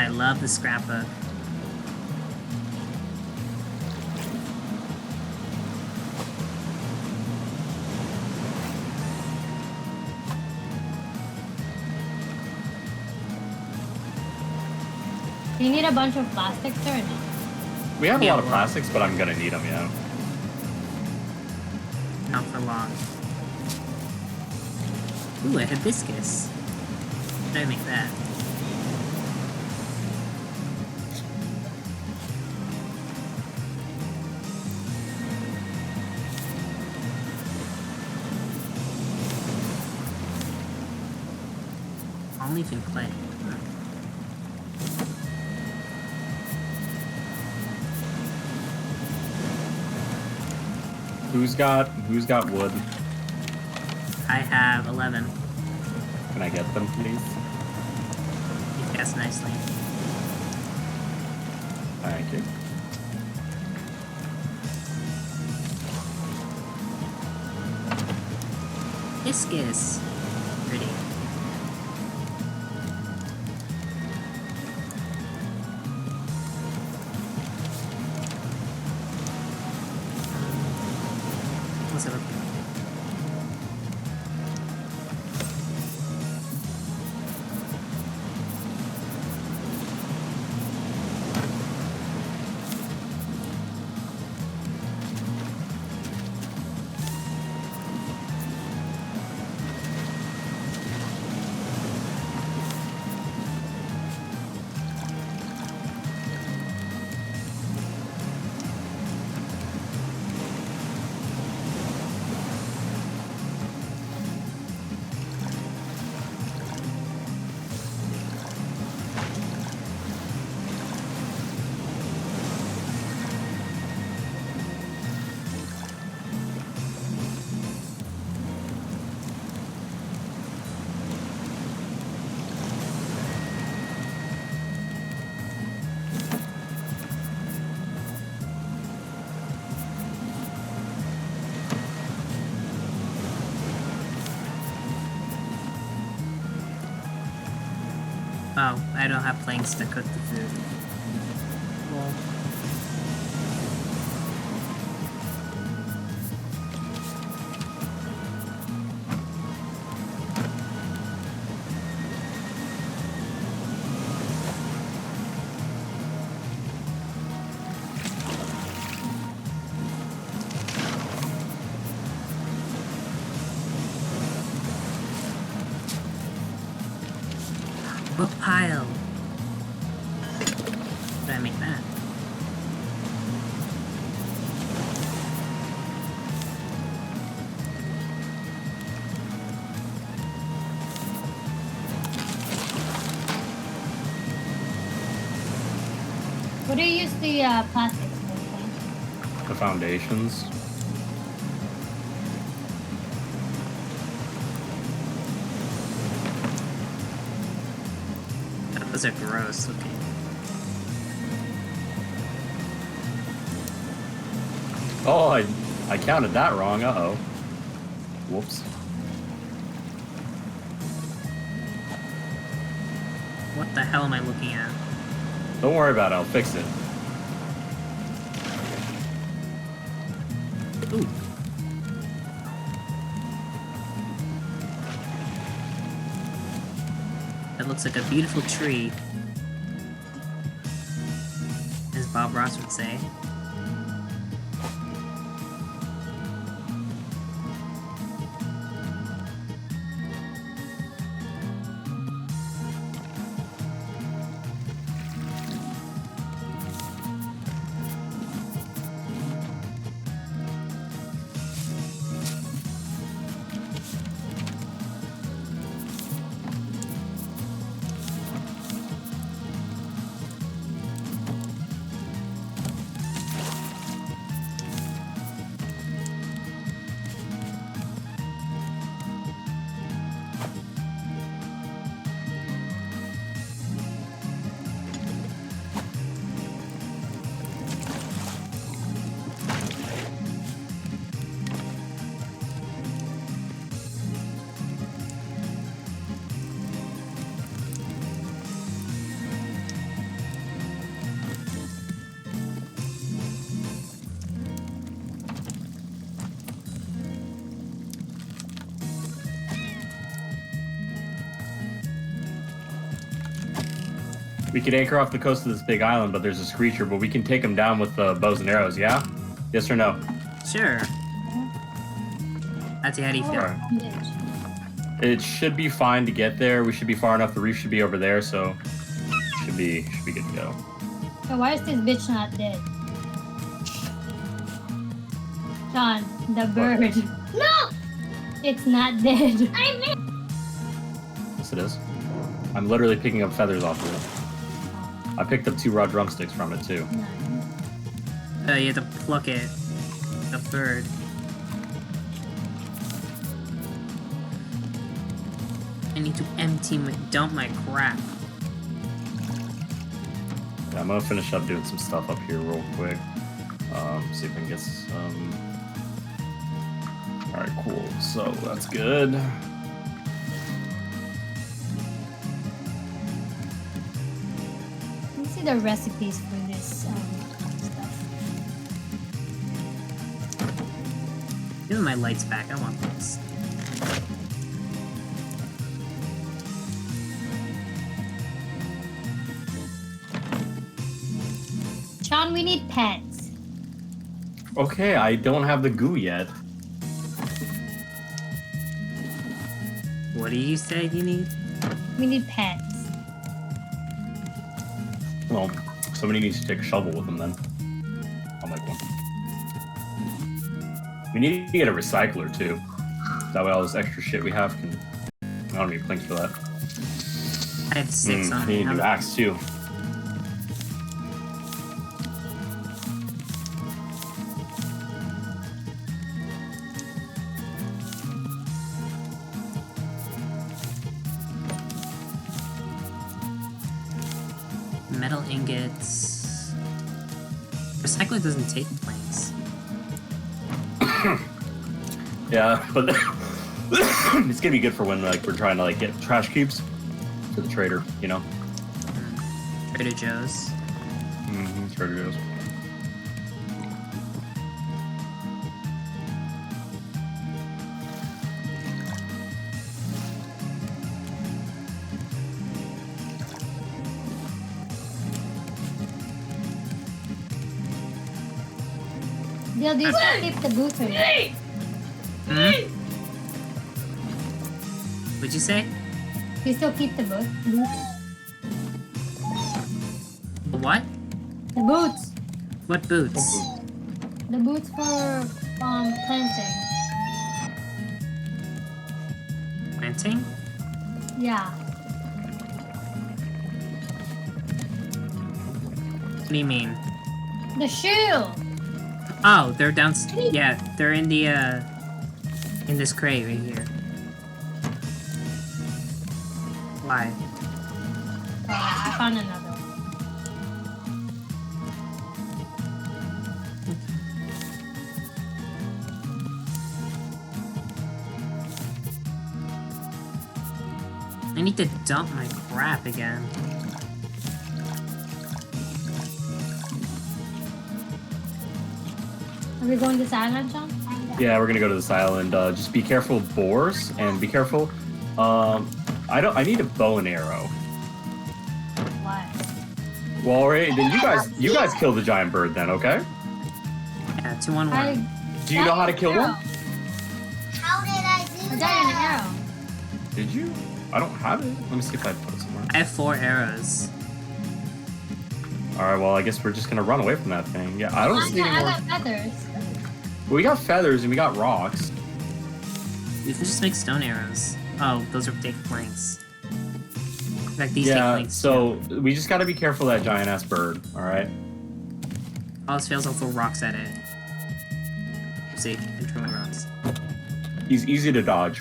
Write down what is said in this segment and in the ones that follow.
I love the scrapbook. Do you need a bunch of plastics or no? We have a lot of plastics, but I'm gonna need them, yeah. Not for long. Ooh, a hibiscus. How did I make that? Only if you play. Who's got wood? I have 11. Can I get them, please? You guessed nicely. Thank you. Hibiscus. Pretty. What's it look like? Oh, I don't have planks to cook the food. Well. What pile? Did I make that? What do you use the plastics for? The foundations. Those are gross looking. Oh, I counted that wrong. Uh-oh. Whoops. What the hell am I looking at? Don't worry about it. I'll fix it. Ooh. That looks like a beautiful tree, as Bob Ross would say. We could anchor off the coast of this big island, but there's a screecher, but we can take him down with bows and arrows, yeah? Yes or no? Sure. That's how do you feel? Alright. It should be fine to get there. We should be far enough. The reef should be over there, so should be good to go. So why is this bitch not dead? Sean, the bird. No! It's not dead. I missed. Yes, it is. I'm literally picking up feathers off of it. I picked up 2 raw drumsticks from it, too. You have to pluck it. The bird. I need to dump my crap. Yeah, I'm gonna finish up doing some stuff up here real quick. See if I can get some... Alright, cool. So, that's good. Let me see the recipes for this stuff. Give me my lights back. I want this. Sean, we need pets. Okay, I don't have the goo yet. What do you say you need? We need pets. Well, somebody needs to take a shovel with them then. I'll make one. We need to get a recycler too. That way all this extra shit we have can... I don't need planks for that. I have 6 on I need a me. new axe too. Metal ingots. Recycling doesn't take planks. Yeah, but it's gonna be good for when like we're trying to like get trash cubes for the trader, you know? Trader Joe's. Trader Joe's. Dale, do you still keep the boots or not? What'd you say? Do you still keep the boots? The what? The boots. What boots? The boots for planting. Planting? Yeah. What do you mean? The shoe. Oh, they're downstairs. Yeah, they're in the, in this crate right here. Why? Oh, I found another. I need to dump my crap again. Are we going to this island, Sean? Yeah, we're gonna go to this island. Just be careful of boars and be careful. I need a bow and arrow. Why? Well, alright, then you guys kill the giant bird then, okay? Yeah, 2 on 1. Do you know how to kill one? How did I do I got that? an arrow. Did you? I don't have it. Let me see if I put it somewhere. I have 4 arrows. Alright, well, I guess we're just gonna run away from that thing. Yeah, I don't see any I more. got feathers. We got feathers and we got rocks. We can just make stone arrows. Oh, those are big planks. In fact, these take Yeah, planks. so we just gotta be careful of that giant ass bird, alright? All else fails, I'll throw rocks at it. See, I throw my rocks. He's easy to dodge.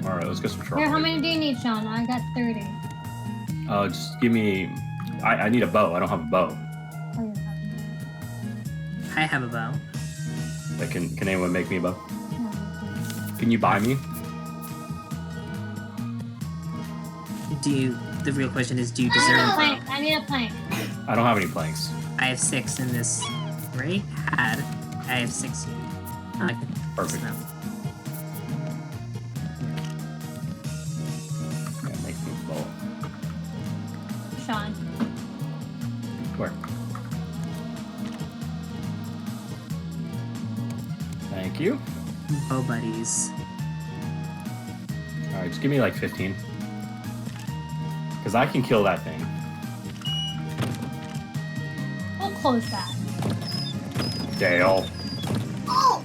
Alright, let's get some Here, how chocolate. many do you need, Sean? I got 30. Just give me... I need a bow. I don't have a bow. Oh, you I have a bow. Like, can anyone make me a bow? have. Can you buy me? The real question is, do you deserve a bow? Plank. I need a plank. I don't have any planks. I have 6 in this crate. I have 6 here. Oh, I can Perfect. snap. Thank you. Bow buddies. Alright, just give me like 15. Because I can kill that thing. We'll close that. Dale. Oh!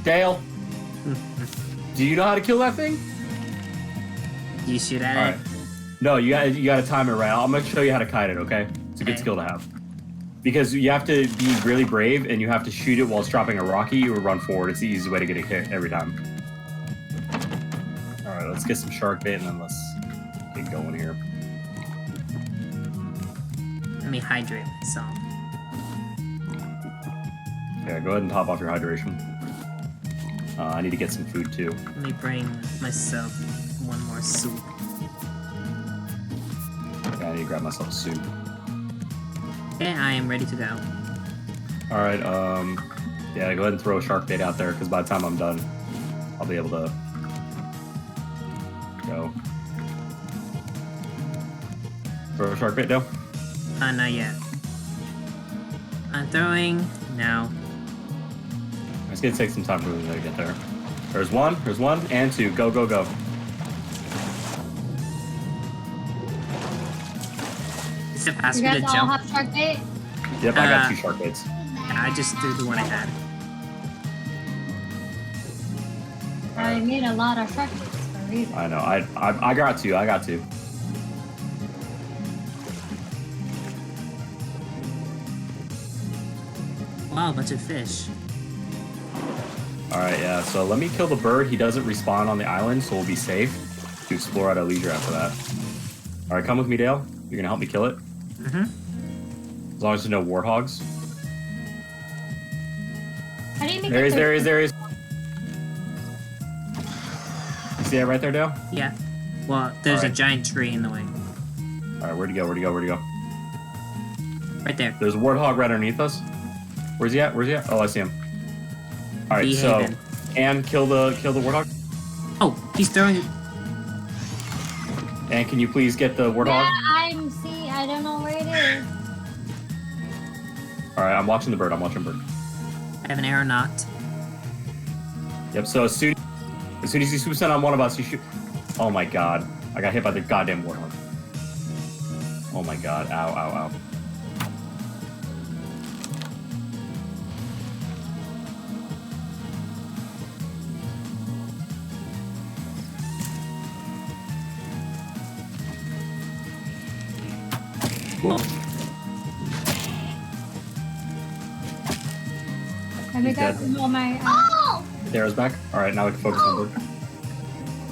Dale. Do you know how to kill that thing? You shoot at Alright. it. No, you gotta time it right. I'm gonna show you how to kite it, okay? It's a good Okay. skill to have. Because you have to be really brave and you have to shoot it while it's dropping a rocky or run forward. It's the easiest way to get a hit every time. Alright, let's get some shark bait and then let's get going here. Let me hydrate myself. Yeah, go ahead and top off your hydration. I need to get some food too. Let me bring myself one more soup. Yeah, I need to grab myself soup. Okay, I am ready to go. Alright, yeah, go ahead and throw a shark bait out there because by the time I'm done, I'll be able to go. Throw a shark bait down. Not yet. I'm throwing now. It's gonna take some time for me to get there. There's one, and two. Go, go, go. Is it faster You to guys all jump? have shark bait? Yep, I got 2 shark baits. I just threw the one I had. I made a lot of shark baits for a reason. I know. I got 2. I got 2. Wow, a bunch of fish. All right, yeah. So let me kill the bird. He doesn't respawn on the island, so we'll be safe to explore at our leisure after that. All right, come with me, Dale. You're gonna help me kill it. As long as there's no warthogs. How do you make There it? he is. You see that right there, Dale? Yeah. Well, there's a Alright. giant tree in the way. All right, where'd he go? Right there. There's a warthog right underneath us. Where's he at? Oh, I see him. All right, so Behaven. and kill the warthog. Oh, he's throwing it. And can you please get the warthog? Yeah, I don't know where it is. All right, I'm watching the bird. I have an arrow knocked. Yep. So as soon as he swoops in on one of us, you shoot. Oh my god! I got hit by the goddamn warthog. Oh my god! Ow! Ow! Ow! Whoa. Have you He's got dead. all my? Oh! The arrow's back. All right, now we can focus on the bird.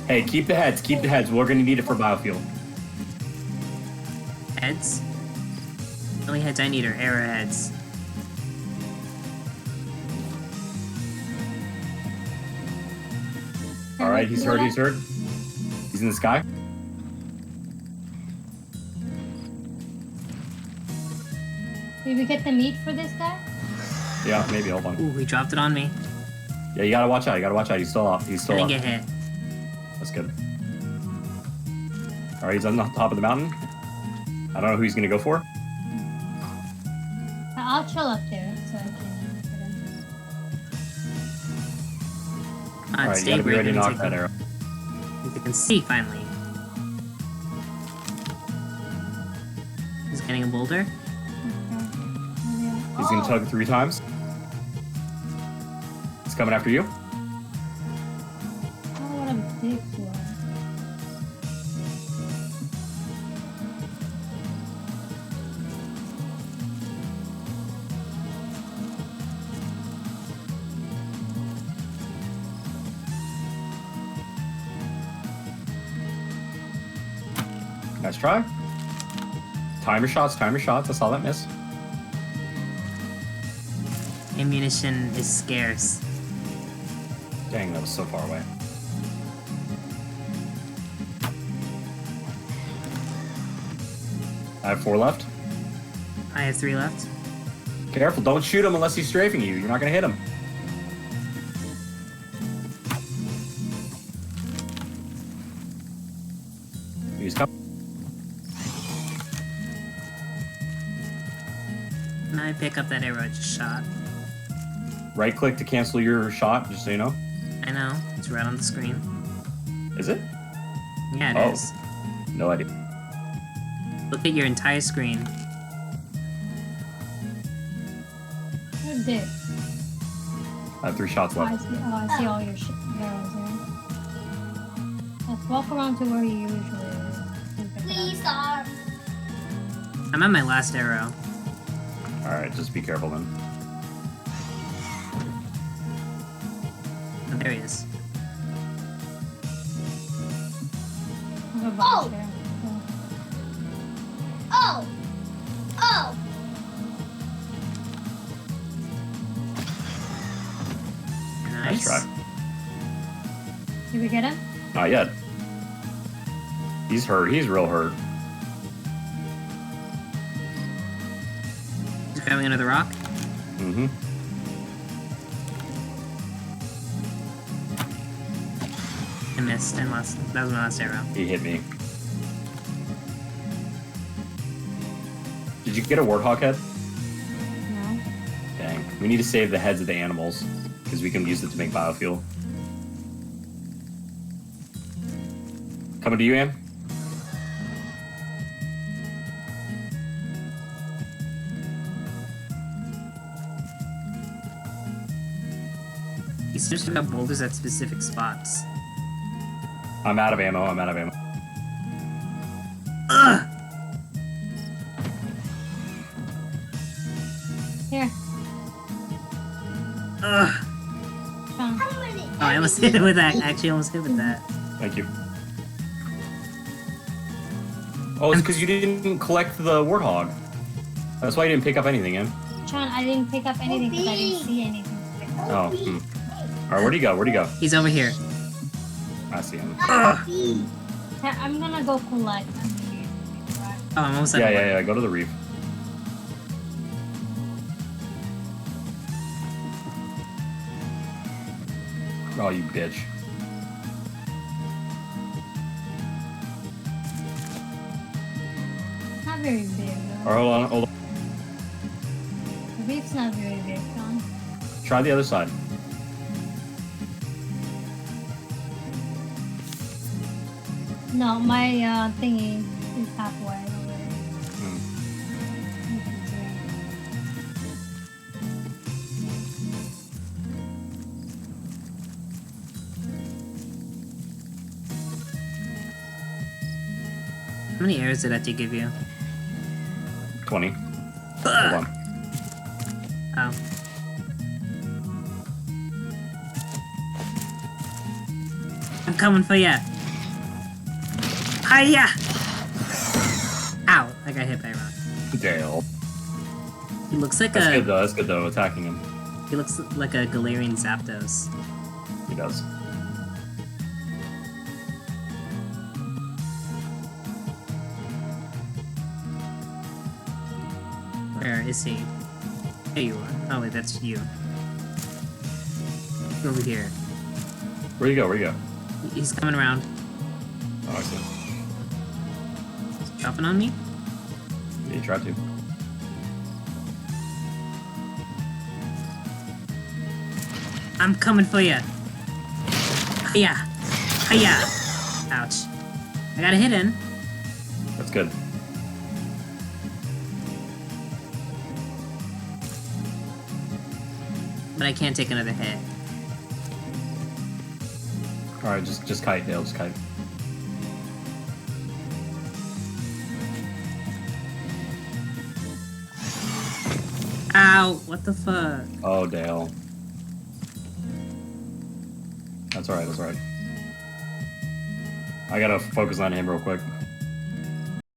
Hey, keep the heads. We're gonna need it for biofuel. Heads? The only heads I need are arrowheads. All right, he's hurt. He's in the sky. Did we get the meat for this guy? Yeah, maybe. Hold on. Ooh, he dropped it on me. Yeah, you gotta watch out. He's still up. I didn't get hit. That's good. All right, he's on the top of the mountain. I don't know who he's gonna go for. I'll chill up there so I can. Get him. All right, you gotta be ready to knock that arrow. You can see finally. He's getting a boulder. He's gonna tug 3 times. He's coming after you. Oh, what a big one. Nice try. Time your shots. I saw that miss. Ammunition is scarce. Dang, that was so far away. I have 4 left. I have 3 left. Careful, don't shoot him unless he's strafing you. You're not gonna hit him. He's coming. Can I pick up that arrow I just shot? Right click to cancel your shot, just so you know. I know. It's right on the screen. Is it? Yeah, it is. No idea. Look at your entire screen. Who's this? I have 3 shots Oh, left. I see all your arrows here. Let's walk around to where you usually pick it up. Please stop. I'm at my last arrow. Alright, just be careful then. Oh, there he is. I'll go back Oh! there. Oh! Oh! Nice try. Did we get him? Not yet. He's hurt. He's real hurt. He's grabbing under the rock. Mm-hmm. I missed and lost. That was my last arrow. He hit me. Did you get a warthog head? No. Dang. We need to save the heads of the animals, because we can use it to make biofuel. Coming to you, Ann? He seems to have boulders at specific spots. I'm out of ammo. I'm out of ammo. Ugh! Here, Ugh! Sean. How many? Oh, I almost hit it with that. I actually almost hit with that. Thank you. Oh, it's because you didn't collect the warthog. That's why you didn't pick up anything, Ann. Sean, I didn't pick up anything because I didn't see anything. Oh. Alright, where'd he go? Where'd he go? He's over here. I see him. Ugh! I'm gonna go collect. Oh, I'm almost at Yeah. Go to the reef. Oh, you bitch. Not very big though. Alright, hold on. The reef's not very big, Sean. Try the other side. No, my thingy is halfway already. Hmm. How many arrows did that to give you? 20. Hold Ugh! on. Oh. I'm coming for ya! Hiya! Ow! I got hit by a rock. Dale. He looks like That's a. good though. That's good though. Attacking him. He looks like a galarian zapdos. He does. Where is he? There you are. Oh wait, that's you. Over here. Where'd you go? Where'd you go? He's coming around. Oh, I see. Dropping on me? Yeah, you tried to. I'm coming for ya! Hiya! Hiya! Ouch. I got a hit in. That's good. But I can't take another hit. Alright, just kite, Dale. Just kite. Ow! What the fuck? Oh, Dale. That's alright. That's alright. I gotta focus on him real quick.